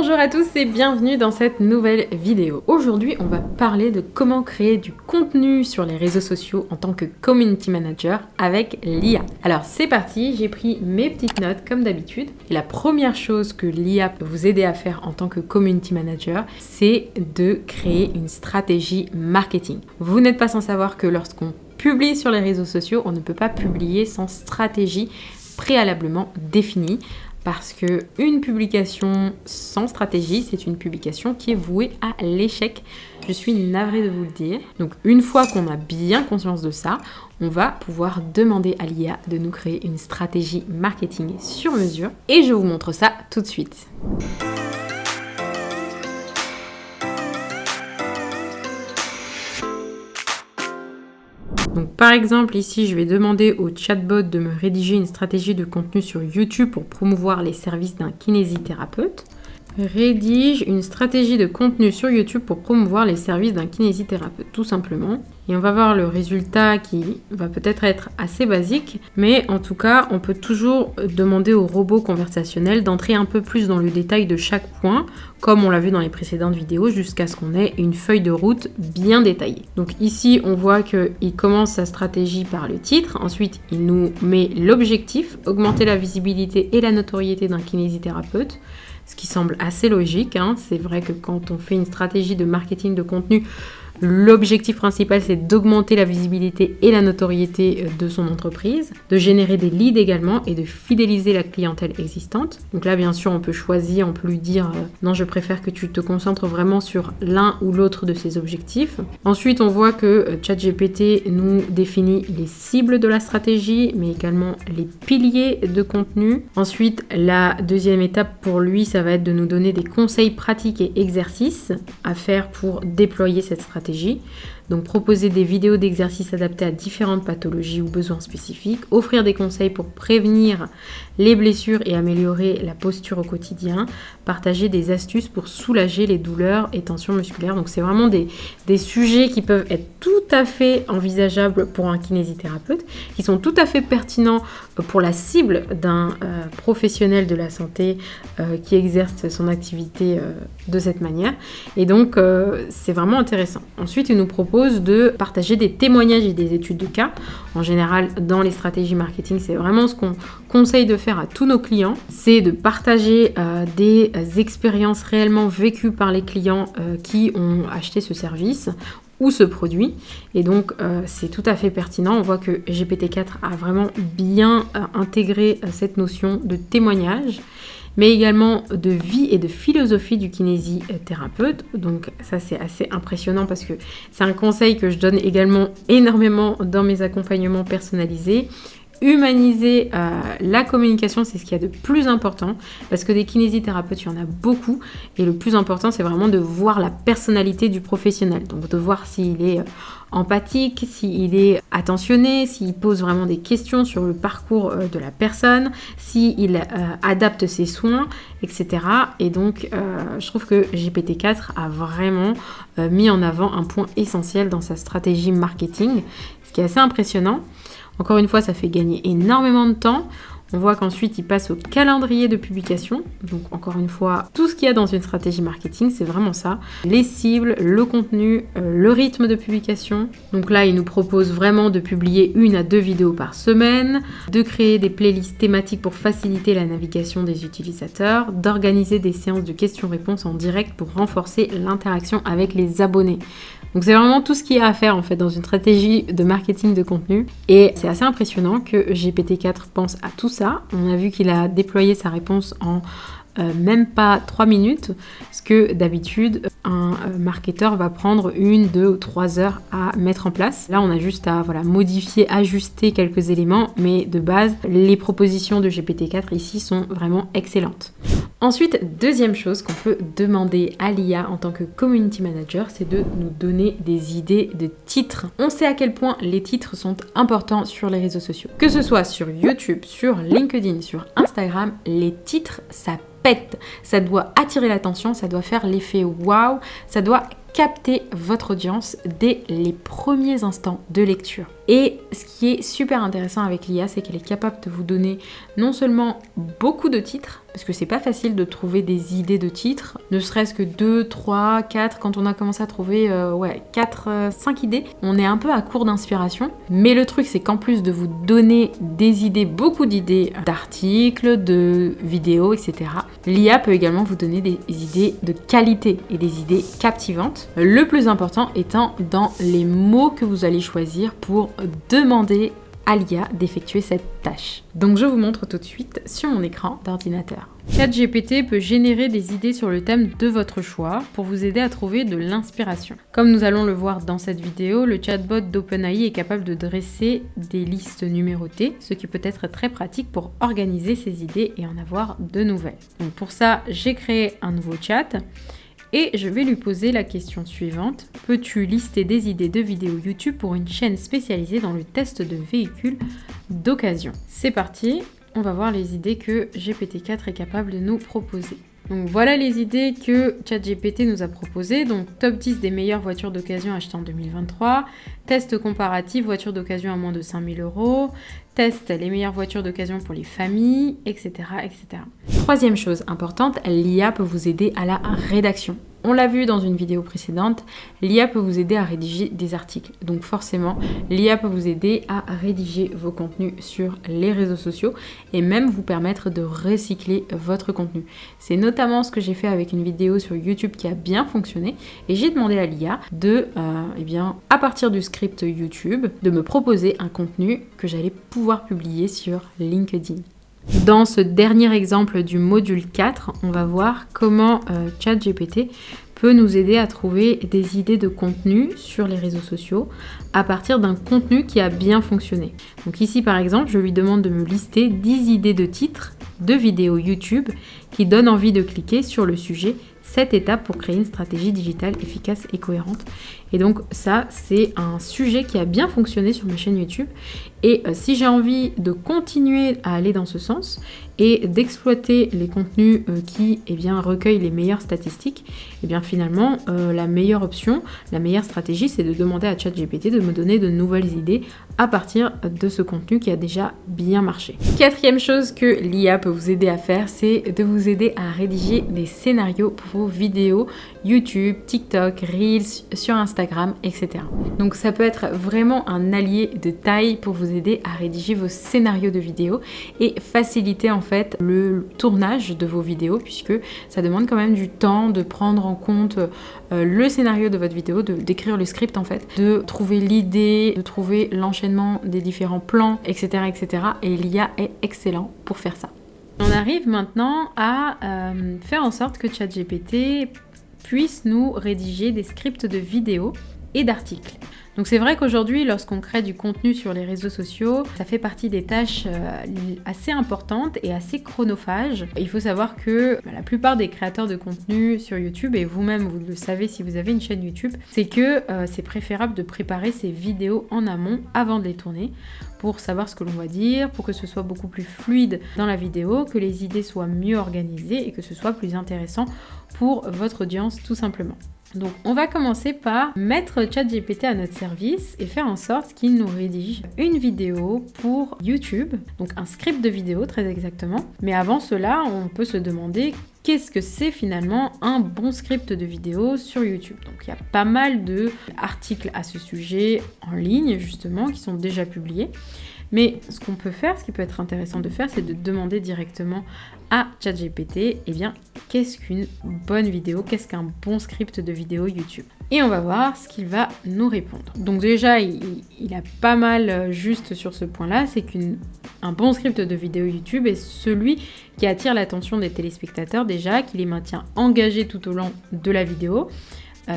Bonjour à tous et bienvenue dans cette nouvelle vidéo. Aujourd'hui, on va parler de comment créer du contenu sur les réseaux sociaux en tant que community manager avec l'IA. Alors c'est parti, j'ai pris mes petites notes comme d'habitude. Et la première chose que l'IA peut vous aider à faire en tant que community manager, c'est de créer une stratégie marketing. Vous n'êtes pas sans savoir que lorsqu'on publie sur les réseaux sociaux, on ne peut pas publier sans stratégie préalablement définie. Parce qu'une publication sans stratégie, c'est une publication qui est vouée à l'échec. Je suis navrée de vous le dire. Donc une fois qu'on a bien conscience de ça, on va pouvoir demander à l'IA de nous créer une stratégie marketing sur mesure. Et je vous montre ça tout de suite. Donc, par exemple, ici, je vais demander au chatbot de me rédiger une stratégie de contenu sur YouTube pour promouvoir les services d'un kinésithérapeute. Rédige une stratégie de contenu sur YouTube pour promouvoir les services d'un kinésithérapeute, tout simplement. Et on va voir le résultat qui va peut-être être assez basique, mais en tout cas, on peut toujours demander au robot conversationnel d'entrer un peu plus dans le détail de chaque point, comme on l'a vu dans les précédentes vidéos, jusqu'à ce qu'on ait une feuille de route bien détaillée. Donc ici, on voit qu'il commence sa stratégie par le titre, ensuite il nous met l'objectif, augmenter la visibilité et la notoriété d'un kinésithérapeute, ce qui semble assez logique, hein. C'est vrai que quand on fait une stratégie de marketing de contenu, l'objectif principal, c'est d'augmenter la visibilité et la notoriété de son entreprise, de générer des leads également et de fidéliser la clientèle existante. Donc là, bien sûr, on peut choisir, on peut lui dire non, je préfère que tu te concentres vraiment sur l'un ou l'autre de ces objectifs. Ensuite, on voit que ChatGPT nous définit les cibles de la stratégie, mais également les piliers de contenu. Ensuite, la deuxième étape pour lui, ça va être de nous donner des conseils pratiques et exercices à faire pour déployer cette stratégie. Donc proposer des vidéos d'exercices adaptés à différentes pathologies ou besoins spécifiques, offrir des conseils pour prévenir les blessures et améliorer la posture au quotidien, partager des astuces pour soulager les douleurs et tensions musculaires. Donc c'est vraiment des sujets qui peuvent être tout à fait envisageables pour un kinésithérapeute, qui sont tout à fait pertinents pour la cible d'un professionnel de la santé qui exerce son activité de cette manière. Et donc c'est vraiment intéressant. Ensuite, il nous propose de partager des témoignages et des études de cas. En général, dans les stratégies marketing, c'est vraiment ce qu'on conseille de faire à tous nos clients. C'est de partager des expériences réellement vécues par les clients qui ont acheté ce service ou ce produit. Et donc, c'est tout à fait pertinent. On voit que GPT-4 a vraiment bien intégré cette notion de témoignage, mais également de vie et de philosophie du kinésithérapeute. Donc ça, c'est assez impressionnant parce que c'est un conseil que je donne également énormément dans mes accompagnements personnalisés. Humaniser la communication, c'est ce qu'il y a de plus important parce que des kinésithérapeutes, il y en a beaucoup et le plus important, c'est vraiment de voir la personnalité du professionnel. Donc de voir s'il est empathique, s'il est attentionné, s'il pose vraiment des questions sur le parcours de la personne, s'il adapte ses soins, etc. Et donc, je trouve que GPT-4 a vraiment mis en avant un point essentiel dans sa stratégie marketing, ce qui est assez impressionnant. Encore une fois, ça fait gagner énormément de temps. On voit qu'ensuite, il passe au calendrier de publication. Donc, encore une fois, tout ce qu'il y a dans une stratégie marketing, c'est vraiment ça. Les cibles, le contenu, le rythme de publication. Donc là, il nous propose vraiment de publier 1 à 2 vidéos par semaine, de créer des playlists thématiques pour faciliter la navigation des utilisateurs, d'organiser des séances de questions-réponses en direct pour renforcer l'interaction avec les abonnés. Donc c'est vraiment tout ce qu'il y a à faire en fait dans une stratégie de marketing de contenu et c'est assez impressionnant que GPT-4 pense à tout ça. On a vu qu'il a déployé sa réponse en même pas 3 minutes, ce que d'habitude un marketeur va prendre 1, 2 ou 3 heures à mettre en place. Là, on a juste à modifier, ajuster quelques éléments, mais de base, les propositions de GPT-4 ici sont vraiment excellentes. Ensuite, deuxième chose qu'on peut demander à l'IA en tant que community manager, c'est de nous donner des idées de titres. On sait à quel point les titres sont importants sur les réseaux sociaux. Que ce soit sur YouTube, sur LinkedIn, sur Instagram, les titres, ça pète. Ça doit attirer l'attention, ça doit faire l'effet waouh, ça doit capter votre audience dès les premiers instants de lecture. Et ce qui est super intéressant avec l'IA, c'est qu'elle est capable de vous donner non seulement beaucoup de titres, parce que c'est pas facile de trouver des idées de titres, ne serait-ce que 2, 3, 4, quand on a commencé à trouver 4, 5 idées, on est un peu à court d'inspiration. Mais le truc, c'est qu'en plus de vous donner des idées, beaucoup d'idées d'articles, de vidéos, etc., l'IA peut également vous donner des idées de qualité et des idées captivantes. Le plus important étant dans les mots que vous allez choisir pour demander à l'IA d'effectuer cette tâche. Donc je vous montre tout de suite sur mon écran d'ordinateur. ChatGPT peut générer des idées sur le thème de votre choix pour vous aider à trouver de l'inspiration. Comme nous allons le voir dans cette vidéo, le chatbot d'OpenAI est capable de dresser des listes numérotées, ce qui peut être très pratique pour organiser ses idées et en avoir de nouvelles. Donc pour ça, j'ai créé un nouveau chat. Et je vais lui poser la question suivante. Peux-tu lister des idées de vidéos YouTube pour une chaîne spécialisée dans le test de véhicules d'occasion? C'est parti, on va voir les idées que GPT-4 est capable de nous proposer. Donc voilà les idées que ChatGPT nous a proposées. Donc top 10 des meilleures voitures d'occasion achetées en 2023, test comparatif voitures d'occasion à moins de 5 000 €, test les meilleures voitures d'occasion pour les familles, etc., etc. Troisième chose importante, l'IA peut vous aider à la rédaction. On l'a vu dans une vidéo précédente, l'IA peut vous aider à rédiger des articles. Donc forcément, l'IA peut vous aider à rédiger vos contenus sur les réseaux sociaux et même vous permettre de recycler votre contenu. C'est notamment ce que j'ai fait avec une vidéo sur YouTube qui a bien fonctionné et j'ai demandé à l'IA de, à partir du script YouTube, de me proposer un contenu que j'allais pouvoir publier sur LinkedIn. Dans ce dernier exemple du module 4, on va voir comment ChatGPT peut nous aider à trouver des idées de contenu sur les réseaux sociaux à partir d'un contenu qui a bien fonctionné. Donc ici par exemple, je lui demande de me lister 10 idées de titres de vidéos YouTube qui donnent envie de cliquer sur le sujet 7 étapes pour créer une stratégie digitale efficace et cohérente. Et donc ça, c'est un sujet qui a bien fonctionné sur ma chaîne YouTube. Et si j'ai envie de continuer à aller dans ce sens et d'exploiter les contenus qui recueillent les meilleures statistiques, finalement, la meilleure option, la meilleure stratégie, c'est de demander à ChatGPT de me donner de nouvelles idées à partir de ce contenu qui a déjà bien marché. Quatrième chose que l'IA peut vous aider à faire, c'est de vous aider à rédiger des scénarios pour vos vidéos YouTube, TikTok, Reels, sur Instagram, etc. Donc ça peut être vraiment un allié de taille pour vous aider à rédiger vos scénarios de vidéos et faciliter en fait le tournage de vos vidéos puisque ça demande quand même du temps de prendre en compte le scénario de votre vidéo, d'écrire le script en fait, de trouver l'idée, de trouver l'enchaînement des différents plans, etc. etc. Et l'IA est excellent pour faire ça. On arrive maintenant à faire en sorte que ChatGPT puisse nous rédiger des scripts de vidéos et d'articles. Donc c'est vrai qu'aujourd'hui, lorsqu'on crée du contenu sur les réseaux sociaux, ça fait partie des tâches assez importantes et assez chronophages. Il faut savoir que la plupart des créateurs de contenu sur YouTube, et vous-même vous le savez si vous avez une chaîne YouTube, c'est que c'est préférable de préparer ces vidéos en amont avant de les tourner pour savoir ce que l'on va dire, pour que ce soit beaucoup plus fluide dans la vidéo, que les idées soient mieux organisées et que ce soit plus intéressant pour votre audience tout simplement. Donc on va commencer par mettre ChatGPT à notre service et faire en sorte qu'il nous rédige une vidéo pour YouTube, donc un script de vidéo très exactement. Mais avant cela, on peut se demander qu'est-ce que c'est finalement un bon script de vidéo sur YouTube. Donc il y a pas mal d'articles à ce sujet en ligne justement qui sont déjà publiés. Mais ce qu'on peut faire, ce qui peut être intéressant de faire, c'est de demander directement à ChatGPT, qu'est-ce qu'une bonne vidéo, qu'est-ce qu'un bon script de vidéo YouTube. Et on va voir ce qu'il va nous répondre. Donc déjà, il a pas mal juste sur ce point-là, c'est qu'un bon script de vidéo YouTube est celui qui attire l'attention des téléspectateurs déjà, qui les maintient engagés tout au long de la vidéo.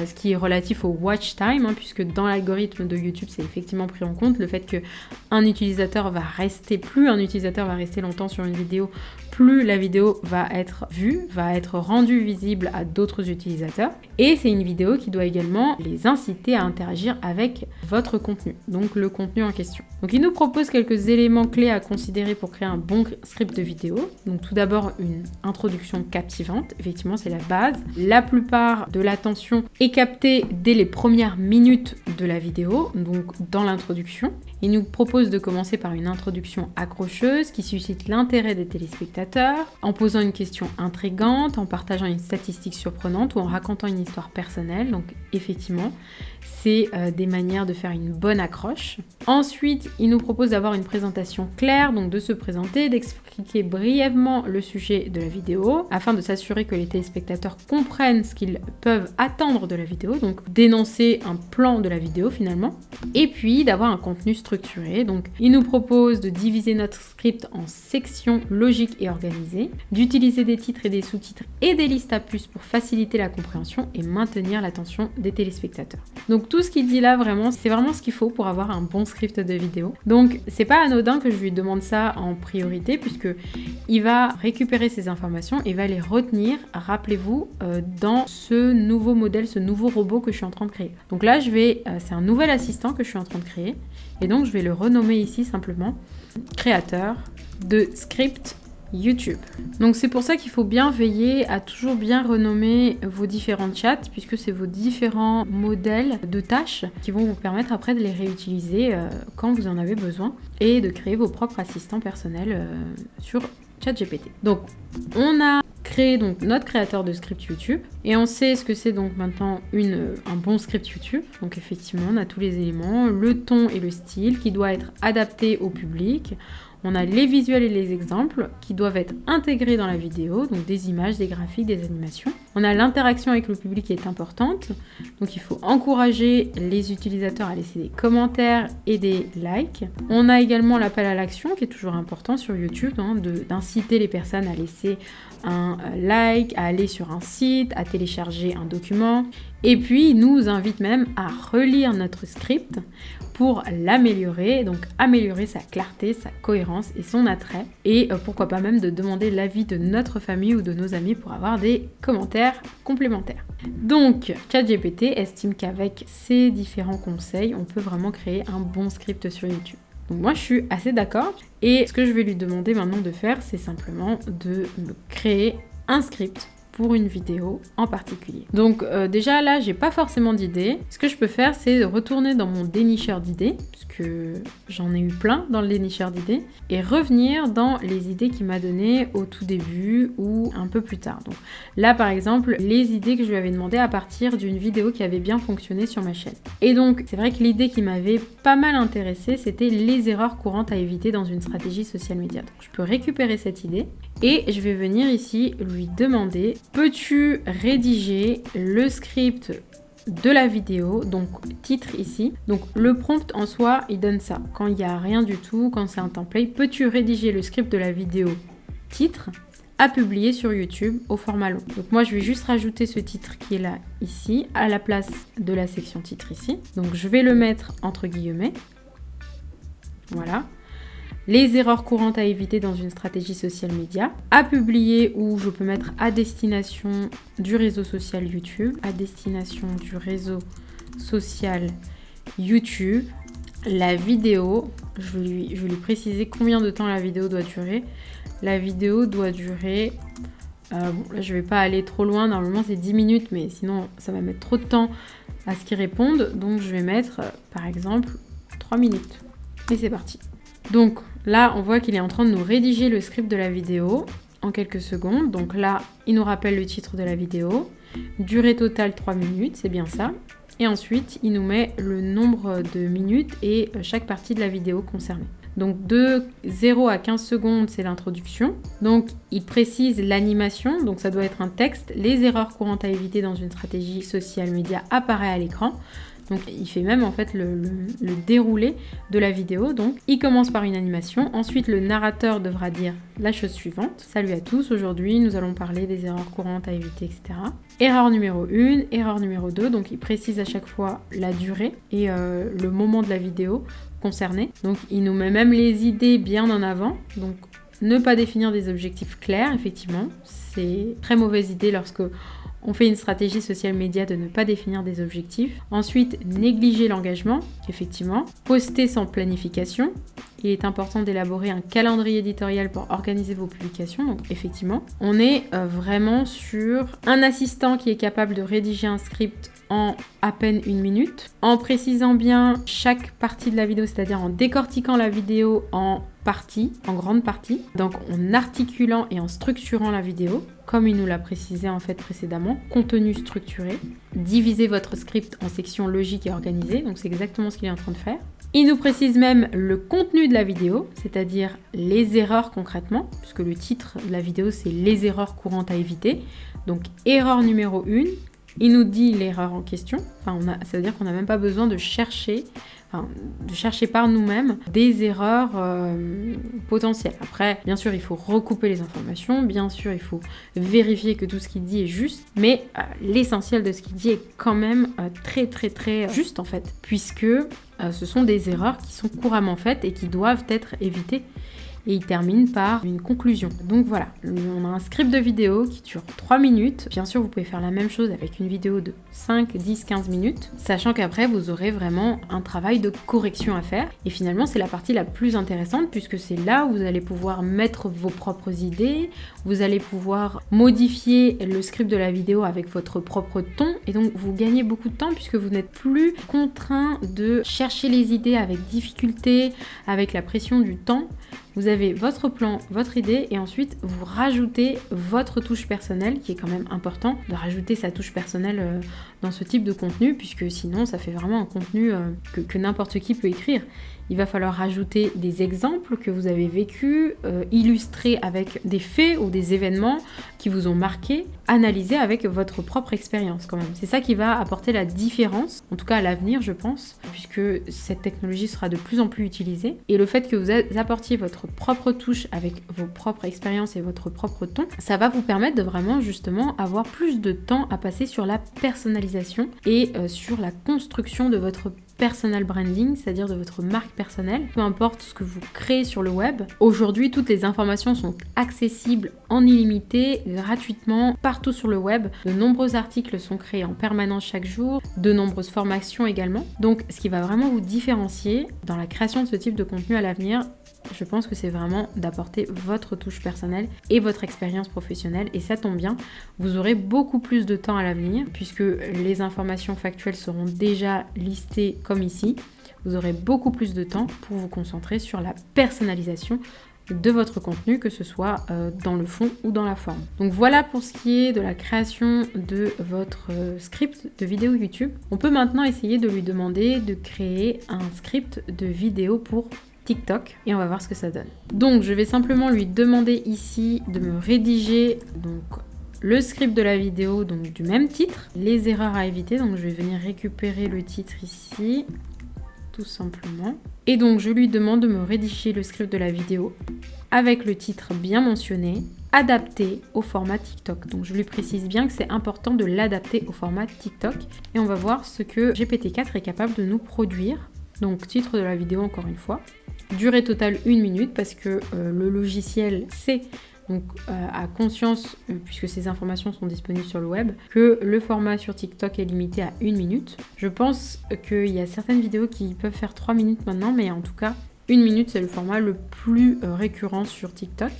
Ce qui est relatif au watch time, puisque dans l'algorithme de YouTube, c'est effectivement pris en compte le fait que plus un utilisateur va rester longtemps sur une vidéo, plus la vidéo va être vue, va être rendue visible à d'autres utilisateurs. Et c'est une vidéo qui doit également les inciter à interagir avec votre contenu, donc le contenu en question. Donc il nous propose quelques éléments clés à considérer pour créer un bon script de vidéo. Donc tout d'abord une introduction captivante, effectivement c'est la base. La plupart de l'attention est captée dès les premières minutes de la vidéo, donc dans l'introduction. Il nous propose de commencer par une introduction accrocheuse qui suscite l'intérêt des téléspectateurs, en posant une question intrigante, en partageant une statistique surprenante ou en racontant une histoire personnelle. Donc effectivement, c'est des manières de faire une bonne accroche. Ensuite, il nous propose d'avoir une présentation claire, donc de se présenter, d'expliquer brièvement le sujet de la vidéo, afin de s'assurer que les téléspectateurs comprennent ce qu'ils peuvent attendre de la vidéo, donc d'énoncer un plan de la vidéo finalement, et puis d'avoir un contenu structuré. Donc il nous propose de diviser notre script en sections logiques et organisées, d'utiliser des titres et des sous-titres et des listes à puces pour faciliter la compréhension et maintenir l'attention des téléspectateurs. Donc tout ce qu'il dit là, vraiment, c'est vraiment ce qu'il faut pour avoir un bon script de vidéo. Donc c'est pas anodin que je lui demande ça en priorité, puisque il va récupérer ces informations et va les retenir, rappelez-vous, dans ce nouveau modèle, ce nouveau robot que je suis en train de créer. Donc là, c'est un nouvel assistant que je suis en train de créer, et donc je vais le renommer ici simplement créateur de script YouTube. Donc c'est pour ça qu'il faut bien veiller à toujours bien renommer vos différents chats, puisque c'est vos différents modèles de tâches qui vont vous permettre après de les réutiliser quand vous en avez besoin et de créer vos propres assistants personnels sur ChatGPT. Donc on a créé donc notre créateur de script YouTube et on sait ce que c'est donc maintenant un bon script YouTube. Donc effectivement on a tous les éléments, le ton et le style qui doit être adapté au public. On a les visuels et les exemples qui doivent être intégrés dans la vidéo, donc des images, des graphiques, des animations. On a l'interaction avec le public qui est importante, donc il faut encourager les utilisateurs à laisser des commentaires et des likes. On a également l'appel à l'action qui est toujours important sur YouTube, hein, d'inciter les personnes à laisser un like, à aller sur un site, à télécharger un document. Et puis, il nous invite même à relire notre script pour l'améliorer, donc améliorer sa clarté, sa cohérence et son attrait. Et pourquoi pas même de demander l'avis de notre famille ou de nos amis pour avoir des commentaires complémentaires. Donc, ChatGPT estime qu'avec ces différents conseils, on peut vraiment créer un bon script sur YouTube. Donc moi, je suis assez d'accord. Et ce que je vais lui demander maintenant de faire, c'est simplement de me créer un script pour une vidéo en particulier. Donc déjà là, j'ai pas forcément d'idée. Ce que je peux faire, c'est de retourner dans mon dénicheur d'idées, puisque j'en ai eu plein dans le dénicheur d'idées, et revenir dans les idées qu'il m'a données au tout début ou un peu plus tard. Donc là, par exemple, les idées que je lui avais demandées à partir d'une vidéo qui avait bien fonctionné sur ma chaîne. Et donc, c'est vrai que l'idée qui m'avait pas mal intéressée, c'était les erreurs courantes à éviter dans une stratégie social media. Donc je peux récupérer cette idée et je vais venir ici lui demander: peux-tu rédiger le script de la vidéo, donc titre ici. Donc le prompt en soi, il donne ça. Quand il n'y a rien du tout, quand c'est un template, peux-tu rédiger le script de la vidéo titre à publier sur YouTube au format long. Donc moi, je vais juste rajouter ce titre qui est là, ici, à la place de la section titre ici. Donc je vais le mettre entre guillemets. Voilà. Les erreurs courantes à éviter dans une stratégie social media, à publier, ou je peux mettre à destination du réseau social YouTube, à destination du réseau social YouTube. La vidéo, je vais lui préciser combien de temps la vidéo doit durer. La vidéo doit durer, bon là je vais pas aller trop loin, normalement c'est 10 minutes, mais sinon ça va mettre trop de temps à ce qu'ils répondent, donc je vais mettre par exemple 3 minutes. Et c'est parti. Donc là, on voit qu'il est en train de nous rédiger le script de la vidéo en quelques secondes. Donc là, il nous rappelle le titre de la vidéo. Durée totale 3 minutes, c'est bien ça. Et ensuite, il nous met le nombre de minutes et chaque partie de la vidéo concernée. Donc de 0 à 15 secondes, c'est l'introduction. Donc il précise l'animation, donc ça doit être un texte. Les erreurs courantes à éviter dans une stratégie social media apparaît à l'écran. Donc il fait même en fait le déroulé de la vidéo. Donc il commence par une animation, ensuite le narrateur devra dire la chose suivante. Salut à tous, aujourd'hui nous allons parler des erreurs courantes à éviter, etc. Erreur numéro 1, erreur numéro 2, donc il précise à chaque fois la durée et le moment de la vidéo concernée. Donc il nous met même les idées bien en avant. Donc Ne pas définir des objectifs clairs, effectivement. C'est très mauvaise idée lorsque on fait une stratégie social media de ne pas définir des objectifs. Ensuite, négliger l'engagement, effectivement. Poster sans planification. Il est important d'élaborer un calendrier éditorial pour organiser vos publications. Donc, effectivement, on est vraiment sur un assistant qui est capable de rédiger un script en à peine 1 minute, en précisant bien chaque partie de la vidéo, c'est-à-dire en décortiquant la vidéo en parties, en grandes parties, donc en articulant et en structurant la vidéo, comme il nous l'a précisé en fait précédemment, contenu structuré, diviser votre script en sections logiques et organisées, donc c'est exactement ce qu'il est en train de faire. Il nous précise même le contenu de la vidéo, c'est-à-dire les erreurs concrètement, puisque le titre de la vidéo c'est les erreurs courantes à éviter, donc erreur numéro 1, il nous dit l'erreur en question, ça veut dire qu'on n'a même pas besoin de chercher par nous-mêmes des erreurs potentielles. Après, bien sûr, il faut recouper les informations, bien sûr, il faut vérifier que tout ce qu'il dit est juste, mais l'essentiel de ce qu'il dit est quand même très juste en fait, puisque ce sont des erreurs qui sont couramment faites et qui doivent être évitées. Et il termine par une conclusion. Donc voilà, on a un script de vidéo qui dure 3 minutes. Bien sûr, vous pouvez faire la même chose avec une vidéo de 5, 10, 15 minutes, sachant qu'après, vous aurez vraiment un travail de correction à faire. Et finalement, c'est la partie la plus intéressante puisque c'est là où vous allez pouvoir mettre vos propres idées, vous allez pouvoir modifier le script de la vidéo avec votre propre ton. Et donc, vous gagnez beaucoup de temps puisque vous n'êtes plus contraint de chercher les idées avec difficulté, avec la pression du temps. Vous avez votre plan, votre idée et ensuite vous rajoutez votre touche personnelle qui est quand même important de rajouter sa touche personnelle dans ce type de contenu puisque sinon ça fait vraiment un contenu que n'importe qui peut écrire. Il va falloir rajouter des exemples que vous avez vécus, illustrer avec des faits ou des événements qui vous ont marqué, analyser avec votre propre expérience quand même. C'est ça qui va apporter la différence, en tout cas à l'avenir je pense, puisque cette technologie sera de plus en plus utilisée. Et le fait que vous apportiez votre propre touche avec vos propres expériences et votre propre ton, ça va vous permettre de vraiment justement avoir plus de temps à passer sur la personnalisation et sur la construction de votre personal branding, c'est-à-dire de votre marque personnelle, peu importe ce que vous créez sur le web. Aujourd'hui, toutes les informations sont accessibles en illimité, gratuitement, partout sur le web. De nombreux articles sont créés en permanence chaque jour, de nombreuses formations également. Donc, ce qui va vraiment vous différencier dans la création de ce type de contenu à l'avenir, je pense que c'est vraiment d'apporter votre touche personnelle et votre expérience professionnelle et ça tombe bien, vous aurez beaucoup plus de temps à l'avenir puisque les informations factuelles seront déjà listées comme ici. Vous aurez beaucoup plus de temps pour vous concentrer sur la personnalisation de votre contenu, que ce soit dans le fond ou dans la forme. Donc voilà pour ce qui est de la création de votre script de vidéo YouTube. On peut maintenant essayer de lui demander de créer un script de vidéo pour TikTok et on va voir ce que ça donne. Donc je vais simplement lui demander ici de me rédiger le script de la vidéo donc du même titre, les erreurs à éviter. Donc je vais venir récupérer le titre ici tout simplement et donc je lui demande de me rédiger le script de la vidéo avec le titre bien mentionné, adapté au format TikTok. Donc je lui précise bien que c'est important de l'adapter au format TikTok et on va voir ce que GPT-4 est capable de nous produire. Donc titre de la vidéo encore une fois. Durée totale 1 minute parce que le logiciel sait, donc a conscience, puisque ces informations sont disponibles sur le web, que le format sur TikTok est limité à 1 minute. Je pense qu'il y a certaines vidéos qui peuvent faire 3 minutes maintenant, mais en tout cas 1 minute c'est le format le plus récurrent sur TikTok.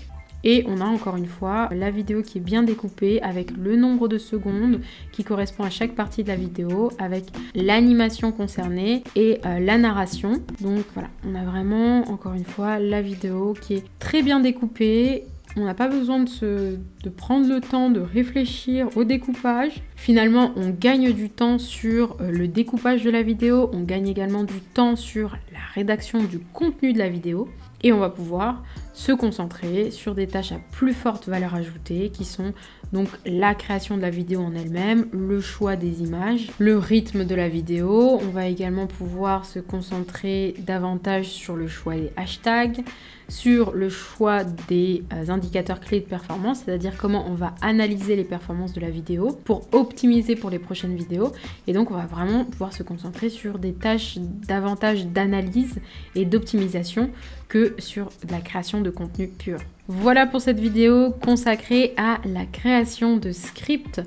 Et on a encore une fois la vidéo qui est bien découpée avec le nombre de secondes qui correspond à chaque partie de la vidéo, avec l'animation concernée et la narration. Donc voilà, on a vraiment encore une fois la vidéo qui est très bien découpée. On n'a pas besoin de prendre le temps de réfléchir au découpage. Finalement, on gagne du temps sur le découpage de la vidéo, on gagne également du temps sur la rédaction du contenu de la vidéo et on va pouvoir se concentrer sur des tâches à plus forte valeur ajoutée qui sont donc la création de la vidéo en elle-même, le choix des images, le rythme de la vidéo. On va également pouvoir se concentrer davantage sur le choix des hashtags, sur le choix des indicateurs clés de performance, c'est-à-dire comment on va analyser les performances de la vidéo pour optimiser pour les prochaines vidéos. Et donc on va vraiment pouvoir se concentrer sur des tâches davantage d'analyse et d'optimisation que que sur de la création de contenu pur. Voilà pour cette vidéo consacrée à la création de scripts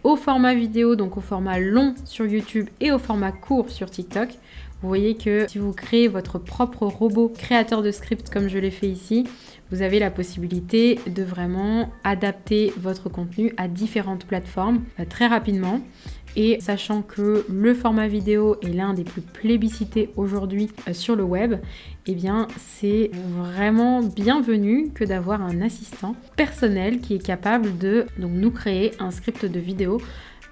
au format vidéo, donc au format long sur YouTube et au format court sur TikTok. Vous voyez que si vous créez votre propre robot créateur de script comme je l'ai fait ici, vous avez la possibilité de vraiment adapter votre contenu à différentes plateformes très rapidement. Et sachant que le format vidéo est l'un des plus plébiscités aujourd'hui sur le web, eh bien c'est vraiment bienvenu que d'avoir un assistant personnel qui est capable de nous créer un script de vidéo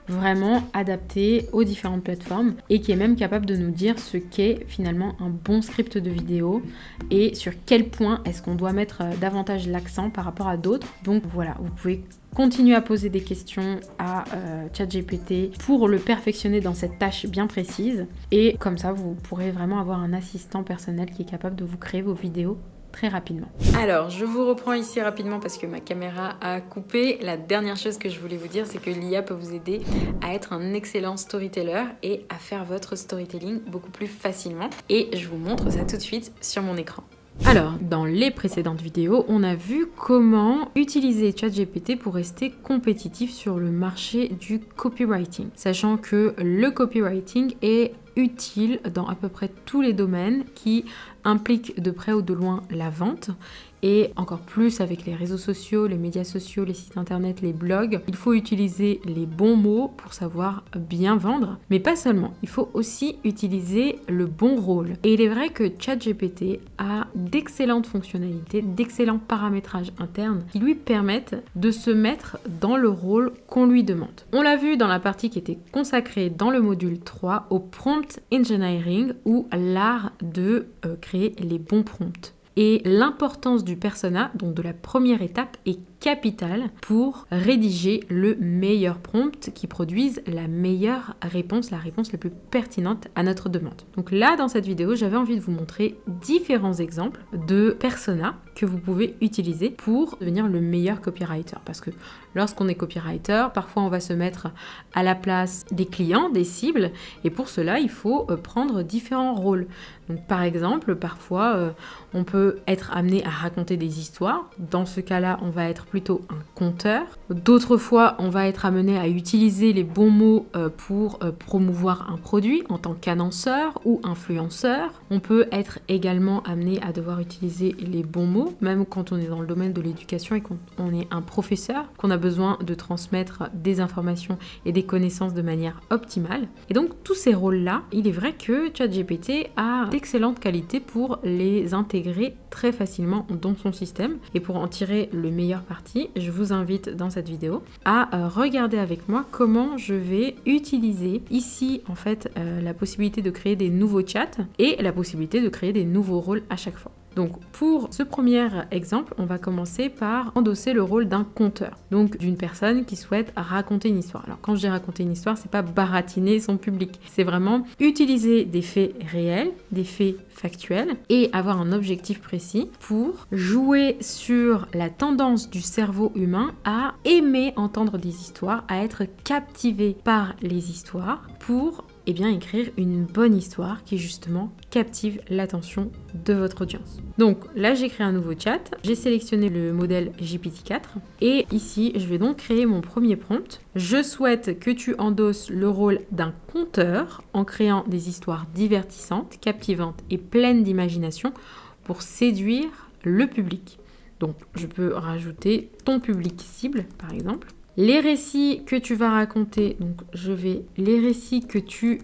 vraiment adapté aux différentes plateformes et qui est même capable de nous dire ce qu'est finalement un bon script de vidéo et sur quel point est-ce qu'on doit mettre davantage l'accent par rapport à d'autres. Donc voilà, vous pouvez continuer à poser des questions à ChatGPT pour le perfectionner dans cette tâche bien précise et comme ça vous pourrez vraiment avoir un assistant personnel qui est capable de vous créer vos vidéos très rapidement. Alors, je vous reprends ici rapidement parce que ma caméra a coupé. La dernière chose que je voulais vous dire, c'est que l'IA peut vous aider à être un excellent storyteller et à faire votre storytelling beaucoup plus facilement. Et je vous montre ça tout de suite sur mon écran. Alors, dans les précédentes vidéos, on a vu comment utiliser ChatGPT pour rester compétitif sur le marché du copywriting, sachant que le copywriting est utile dans à peu près tous les domaines qui impliquent de près ou de loin la vente. Et encore plus avec les réseaux sociaux, les médias sociaux, les sites internet, les blogs, il faut utiliser les bons mots pour savoir bien vendre. Mais pas seulement, il faut aussi utiliser le bon rôle. Et il est vrai que ChatGPT a d'excellentes fonctionnalités, d'excellents paramétrages internes qui lui permettent de se mettre dans le rôle qu'on lui demande. On l'a vu dans la partie qui était consacrée dans le module 3 au prompt engineering ou l'art de créer les bons prompts. Et l'importance du persona, donc de la première étape, est capitale pour rédiger le meilleur prompt qui produise la meilleure réponse, la réponse la plus pertinente à notre demande. Donc là, dans cette vidéo, j'avais envie de vous montrer différents exemples de persona que vous pouvez utiliser pour devenir le meilleur copywriter. Parce que lorsqu'on est copywriter, parfois on va se mettre à la place des clients, des cibles, et pour cela, il faut prendre différents rôles. Donc par exemple, parfois, on peut être amené à raconter des histoires. Dans ce cas-là, on va être plutôt un conteur. D'autres fois, on va être amené à utiliser les bons mots pour promouvoir un produit en tant qu'annonceur ou influenceur. On peut être également amené à devoir utiliser les bons mots, même quand on est dans le domaine de l'éducation et qu'on est un professeur, qu'on a besoin de transmettre des informations et des connaissances de manière optimale. Et donc, tous ces rôles-là, il est vrai que ChatGPT a d'excellentes qualités pour les intégrer très facilement dans son système. Et pour en tirer le meilleur parti, je vous invite dans cette vidéo à regarder avec moi comment je vais utiliser ici en fait la possibilité de créer des nouveaux chats et la possibilité de créer des nouveaux rôles à chaque fois. Donc pour ce premier exemple, on va commencer par endosser le rôle d'un conteur, donc d'une personne qui souhaite raconter une histoire. Alors quand je dis raconter une histoire, c'est pas baratiner son public, c'est vraiment utiliser des faits réels, des faits factuels et avoir un objectif précis pour jouer sur la tendance du cerveau humain à aimer entendre des histoires, à être captivé par les histoires pour écrire une bonne histoire qui justement captive l'attention de votre audience. Donc là, j'ai créé un nouveau chat, j'ai sélectionné le modèle GPT-4 et ici, je vais donc créer mon premier prompt. Je souhaite que tu endosses le rôle d'un conteur en créant des histoires divertissantes, captivantes et pleines d'imagination pour séduire le public. Donc, je peux rajouter ton public cible, par exemple. Les récits que tu vas raconter, les récits que tu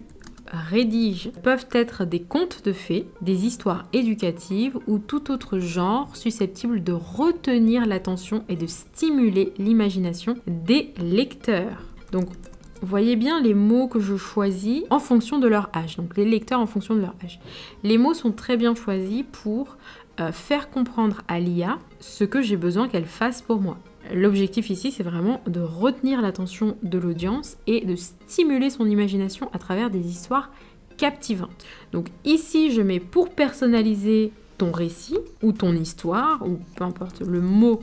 rédiges peuvent être des contes de fées, des histoires éducatives ou tout autre genre susceptible de retenir l'attention et de stimuler l'imagination des lecteurs. Donc, voyez bien les mots que je choisis en fonction de leur âge. Donc, les lecteurs en fonction de leur âge. Les mots sont très bien choisis pour faire comprendre à l'IA ce que j'ai besoin qu'elle fasse pour moi. L'objectif ici, c'est vraiment de retenir l'attention de l'audience et de stimuler son imagination à travers des histoires captivantes. Donc ici, je mets pour personnaliser ton récit ou ton histoire, ou peu importe le mot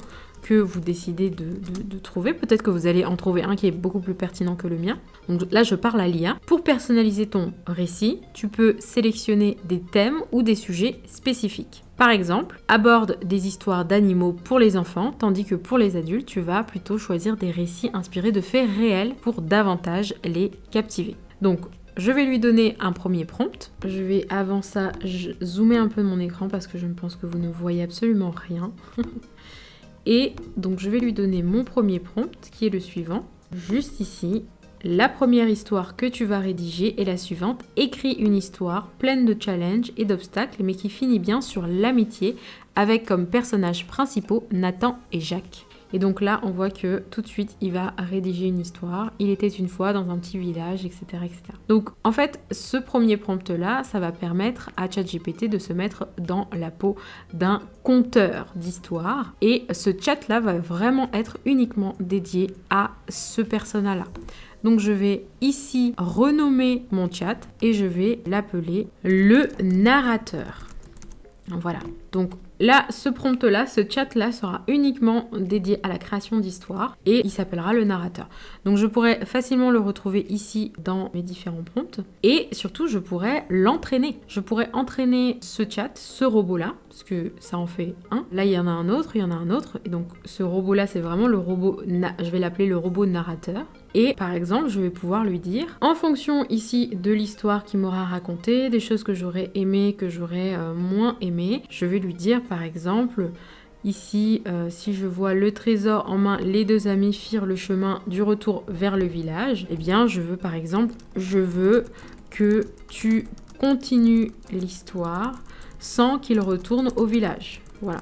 que vous décidez de trouver. Peut-être que vous allez en trouver un qui est beaucoup plus pertinent que le mien. Donc là, je parle à l'IA. Pour personnaliser ton récit, tu peux sélectionner des thèmes ou des sujets spécifiques. Par exemple, aborde des histoires d'animaux pour les enfants, tandis que pour les adultes, tu vas plutôt choisir des récits inspirés de faits réels pour davantage les captiver. Donc, je vais lui donner un premier prompt. Je vais avant ça zoomer un peu mon écran parce que je pense que vous ne voyez absolument rien. Et donc, je vais lui donner mon premier prompt qui est le suivant. Juste ici, la première histoire que tu vas rédiger est la suivante. Écris une histoire pleine de challenges et d'obstacles, mais qui finit bien sur l'amitié, avec comme personnages principaux Nathan et Jacques. Et donc là, on voit que tout de suite, il va rédiger une histoire. Il était une fois dans un petit village, etc., etc. Donc, en fait, ce premier prompt-là, ça va permettre à ChatGPT de se mettre dans la peau d'un conteur d'histoire. Et ce chat-là va vraiment être uniquement dédié à ce persona-là. Donc, je vais ici renommer mon chat et je vais l'appeler le narrateur. Voilà. Donc, là, ce prompt-là, ce chat-là sera uniquement dédié à la création d'histoires et il s'appellera le narrateur. Donc, je pourrais facilement le retrouver ici dans mes différents prompts et surtout, je pourrais l'entraîner. Je pourrais entraîner ce chat, ce robot-là, parce que ça en fait un. Là, il y en a un autre, il y en a un autre. Et donc, ce robot-là, c'est vraiment le robot, je vais l'appeler le robot narrateur. Et par exemple, je vais pouvoir lui dire, en fonction ici de l'histoire qu'il m'aura racontée, des choses que j'aurais aimé, que j'aurais moins aimé, je vais lui dire par exemple, ici, si je vois le trésor en main, les deux amis firent le chemin du retour vers le village, eh bien je veux par exemple, je veux que tu continues l'histoire sans qu'il retourne au village. Voilà.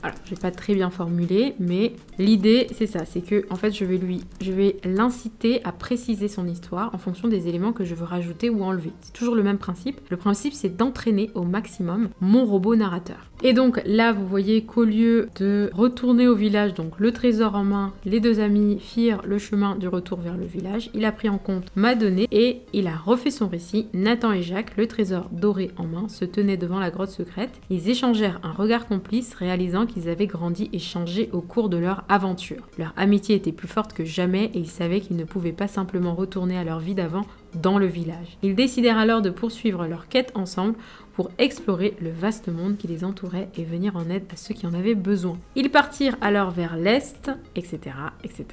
Alors, je vais pas très bien formuler, mais l'idée, c'est ça, c'est que en fait, je vais l'inciter à préciser son histoire en fonction des éléments que je veux rajouter ou enlever. C'est toujours le même principe. Le principe, c'est d'entraîner au maximum mon robot narrateur. Et donc là, vous voyez qu'au lieu de retourner au village, donc le trésor en main, les deux amis firent le chemin du retour vers le village, il a pris en compte ma donnée et il a refait son récit. Nathan et Jacques, le trésor doré en main, se tenaient devant la grotte secrète. Ils échangèrent un regard complice, réalisant qu'ils avaient grandi et changé au cours de leur aventure. Leur amitié était plus forte que jamais et ils savaient qu'ils ne pouvaient pas simplement retourner à leur vie d'avant dans le village. Ils décidèrent alors de poursuivre leur quête ensemble pour explorer le vaste monde qui les entourait et venir en aide à ceux qui en avaient besoin. Ils partirent alors vers l'est, etc., etc.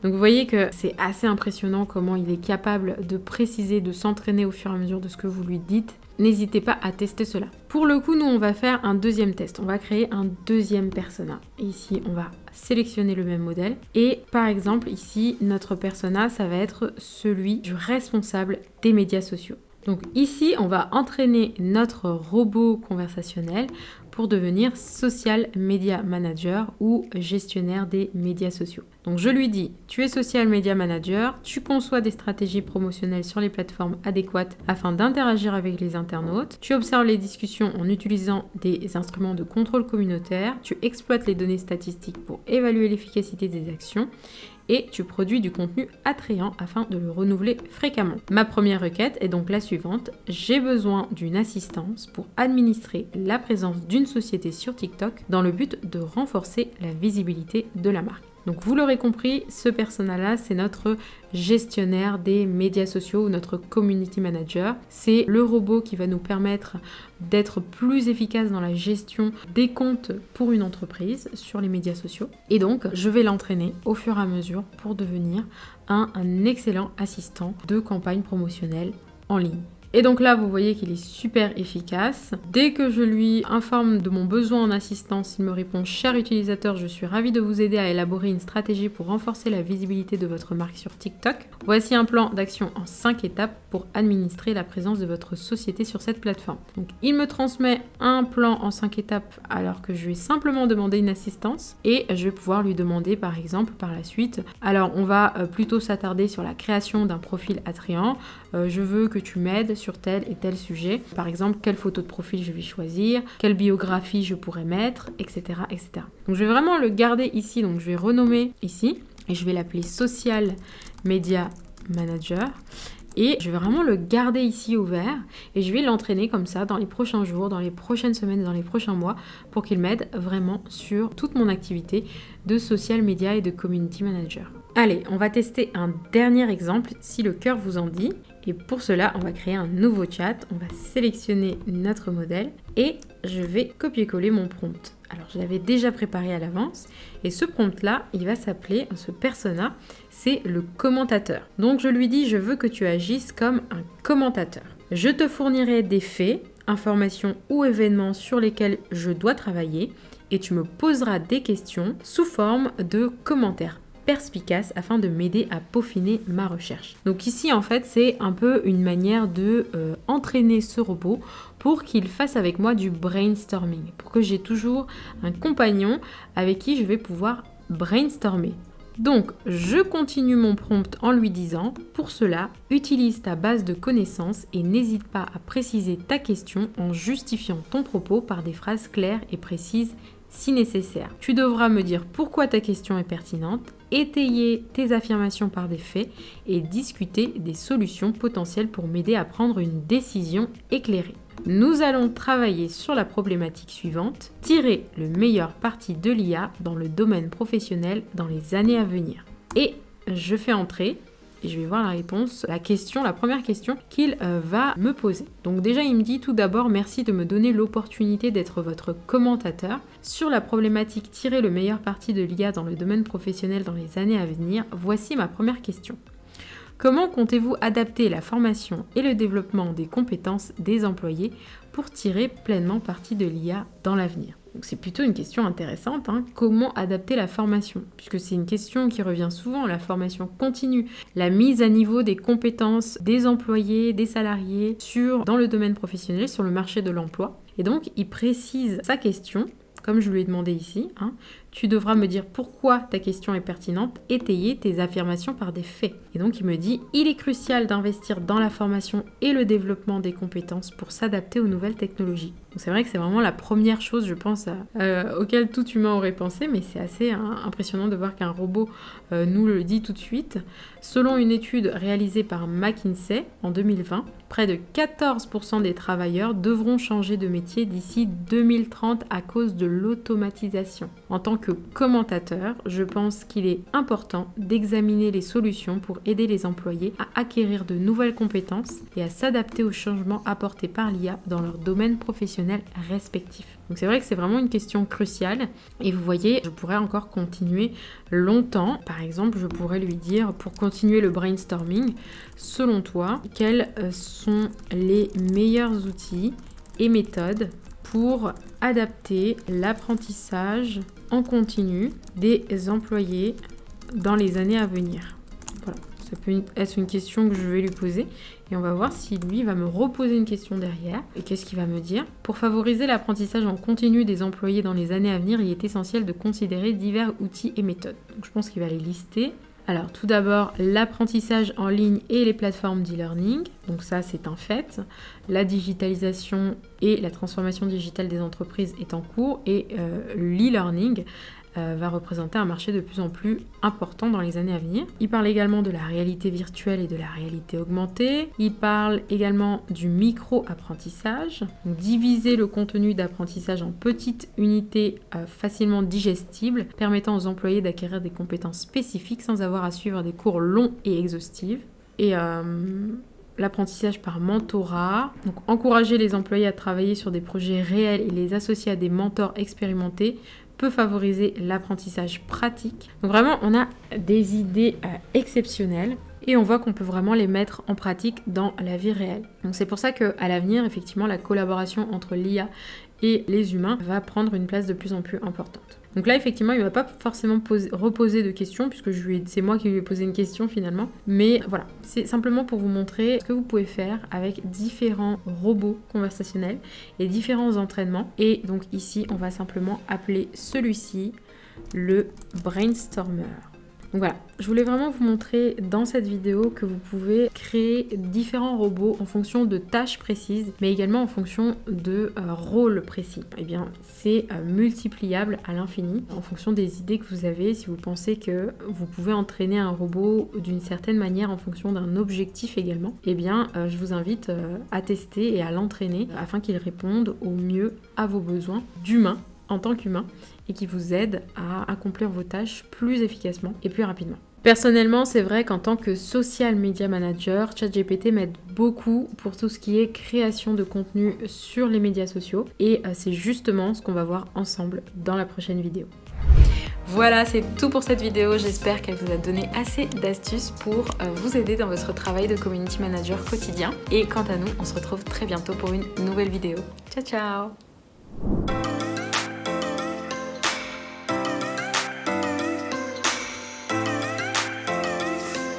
Donc vous voyez que c'est assez impressionnant comment il est capable de préciser, de s'entraîner au fur et à mesure de ce que vous lui dites. N'hésitez pas à tester cela. Pour le coup, nous, on va faire un deuxième test. On va créer un deuxième persona. Et ici, on va sélectionner le même modèle. Et par exemple, ici, notre persona, ça va être celui du responsable des médias sociaux. Donc ici, on va entraîner notre robot conversationnel pour devenir social media manager ou gestionnaire des médias sociaux. Donc je lui dis, tu es social media manager, tu conçois des stratégies promotionnelles sur les plateformes adéquates afin d'interagir avec les internautes, tu observes les discussions en utilisant des instruments de contrôle communautaire, tu exploites les données statistiques pour évaluer l'efficacité des actions et tu produis du contenu attrayant afin de le renouveler fréquemment. Ma première requête est donc la suivante. J'ai besoin d'une assistance pour administrer la présence d'une société sur TikTok dans le but de renforcer la visibilité de la marque. Donc vous l'aurez compris, ce persona-là, c'est notre gestionnaire des médias sociaux ou notre community manager. C'est le robot qui va nous permettre d'être plus efficace dans la gestion des comptes pour une entreprise sur les médias sociaux. Et donc, je vais l'entraîner au fur et à mesure pour devenir un excellent assistant de campagne promotionnelle en ligne. Et donc là, vous voyez qu'il est super efficace. Dès que je lui informe de mon besoin en assistance, il me répond « Cher utilisateur, je suis ravi de vous aider à élaborer une stratégie pour renforcer la visibilité de votre marque sur TikTok. Voici un plan d'action en 5 étapes pour administrer la présence de votre société sur cette plateforme. » Donc il me transmet un plan en 5 étapes alors que je lui ai simplement demandé une assistance et je vais pouvoir lui demander par exemple par la suite. Alors on va plutôt s'attarder sur la création d'un profil attrayant. Je veux que tu m'aides sur tel et tel sujet. Par exemple, quelle photo de profil je vais choisir, quelle biographie je pourrais mettre, etc., etc. Donc, je vais vraiment le garder ici. Donc, je vais renommer ici et je vais l'appeler Social Media Manager. Et je vais vraiment le garder ici ouvert et je vais l'entraîner comme ça dans les prochains jours, dans les prochaines semaines et dans les prochains mois pour qu'il m'aide vraiment sur toute mon activité de social media et de community manager. Allez, on va tester un dernier exemple si le cœur vous en dit. Et pour cela, on va créer un nouveau chat. On va sélectionner notre modèle et je vais copier-coller mon prompt. Alors, je l'avais déjà préparé à l'avance et ce prompt-là, il va s'appeler, ce persona, c'est le commentateur. Donc, je lui dis, je veux que tu agisses comme un commentateur. Je te fournirai des faits, informations ou événements sur lesquels je dois travailler et tu me poseras des questions sous forme de commentaires perspicace afin de m'aider à peaufiner ma recherche. Donc ici en fait c'est un peu une manière de entraîner ce robot pour qu'il fasse avec moi du brainstorming, pour que j'ai toujours un compagnon avec qui je vais pouvoir brainstormer. Donc je continue mon prompt en lui disant, pour cela, utilise ta base de connaissances et n'hésite pas à préciser ta question en justifiant ton propos par des phrases claires et précises si nécessaire. Tu devras me dire pourquoi ta question est pertinente, étayer tes affirmations par des faits et discuter des solutions potentielles pour m'aider à prendre une décision éclairée. Nous allons travailler sur la problématique suivante, tirer le meilleur parti de l'IA dans le domaine professionnel dans les années à venir. Et je fais entrer et je vais voir la réponse, la première question qu'il va me poser. Donc déjà, il me dit tout d'abord, merci de me donner l'opportunité d'être votre commentateur. Sur la problématique tirer le meilleur parti de l'IA dans le domaine professionnel dans les années à venir, voici ma première question. Comment comptez-vous adapter la formation et le développement des compétences des employés pour tirer pleinement parti de l'IA dans l'avenir ? Donc c'est plutôt une question intéressante, hein. Comment adapter la formation? Puisque c'est une question qui revient souvent, la formation continue, la mise à niveau des compétences des employés, des salariés dans le domaine professionnel, sur le marché de l'emploi. Et donc il précise sa question, comme je lui ai demandé ici, hein. Tu devras me dire pourquoi ta question est pertinente, étayer tes affirmations par des faits. Et donc il me dit, il est crucial d'investir dans la formation et le développement des compétences pour s'adapter aux nouvelles technologies. Donc c'est vrai que c'est vraiment la première chose, je pense, auquel tout humain aurait pensé, mais c'est assez impressionnant de voir qu'un robot nous le dit tout de suite. Selon une étude réalisée par McKinsey en 2020, près de 14% des travailleurs devront changer de métier d'ici 2030 à cause de l'automatisation. En tant que commentateur, je pense qu'il est important d'examiner les solutions pour aider les employés à acquérir de nouvelles compétences et à s'adapter aux changements apportés par l'IA dans leur domaine professionnel respectif. Donc c'est vrai que c'est vraiment une question cruciale et vous voyez, je pourrais encore continuer longtemps. Par exemple, je pourrais lui dire, pour continuer le brainstorming, selon toi, quels sont les meilleurs outils et méthodes pour adapter l'apprentissage en continu des employés dans les années à venir. Voilà, ça peut être une question que je vais lui poser et on va voir si lui va me reposer une question derrière. Et qu'est-ce qu'il va me dire? Pour favoriser l'apprentissage en continu des employés dans les années à venir, il est essentiel de considérer divers outils et méthodes. Donc je pense qu'il va les lister. Alors tout d'abord, l'apprentissage en ligne et les plateformes d'e-learning. Donc ça, c'est un fait. La digitalisation et la transformation digitale des entreprises est en cours et l'e-learning va représenter un marché de plus en plus important dans les années à venir. Il parle également de la réalité virtuelle et de la réalité augmentée. Il parle également du micro-apprentissage, donc diviser le contenu d'apprentissage en petites unités facilement digestibles, permettant aux employés d'acquérir des compétences spécifiques sans avoir à suivre des cours longs et exhaustifs. Et l'apprentissage par mentorat, donc encourager les employés à travailler sur des projets réels et les associer à des mentors expérimentés peut favoriser l'apprentissage pratique. Donc vraiment, on a des idées exceptionnelles et on voit qu'on peut vraiment les mettre en pratique dans la vie réelle. Donc c'est pour ça qu'à l'avenir, effectivement, la collaboration entre l'IA et les humains va prendre une place de plus en plus importante. Donc là, effectivement, il ne va pas forcément reposer de questions, puisque c'est moi qui lui ai posé une question finalement. Mais voilà, c'est simplement pour vous montrer ce que vous pouvez faire avec différents robots conversationnels et différents entraînements. Et donc ici, on va simplement appeler celui-ci le brainstormer. Donc voilà, je voulais vraiment vous montrer dans cette vidéo que vous pouvez créer différents robots en fonction de tâches précises, mais également en fonction de rôles précis. Eh bien, c'est multipliable à l'infini en fonction des idées que vous avez. Si vous pensez que vous pouvez entraîner un robot d'une certaine manière en fonction d'un objectif également, eh bien, je vous invite à tester et à l'entraîner afin qu'il réponde au mieux à vos besoins d'humain en tant qu'humain et qui vous aide à accomplir vos tâches plus efficacement et plus rapidement. Personnellement, c'est vrai qu'en tant que social media manager, ChatGPT m'aide beaucoup pour tout ce qui est création de contenu sur les médias sociaux et c'est justement ce qu'on va voir ensemble dans la prochaine vidéo. Voilà, c'est tout pour cette vidéo. J'espère qu'elle vous a donné assez d'astuces pour vous aider dans votre travail de community manager quotidien. Et quant à nous, on se retrouve très bientôt pour une nouvelle vidéo. Ciao, ciao!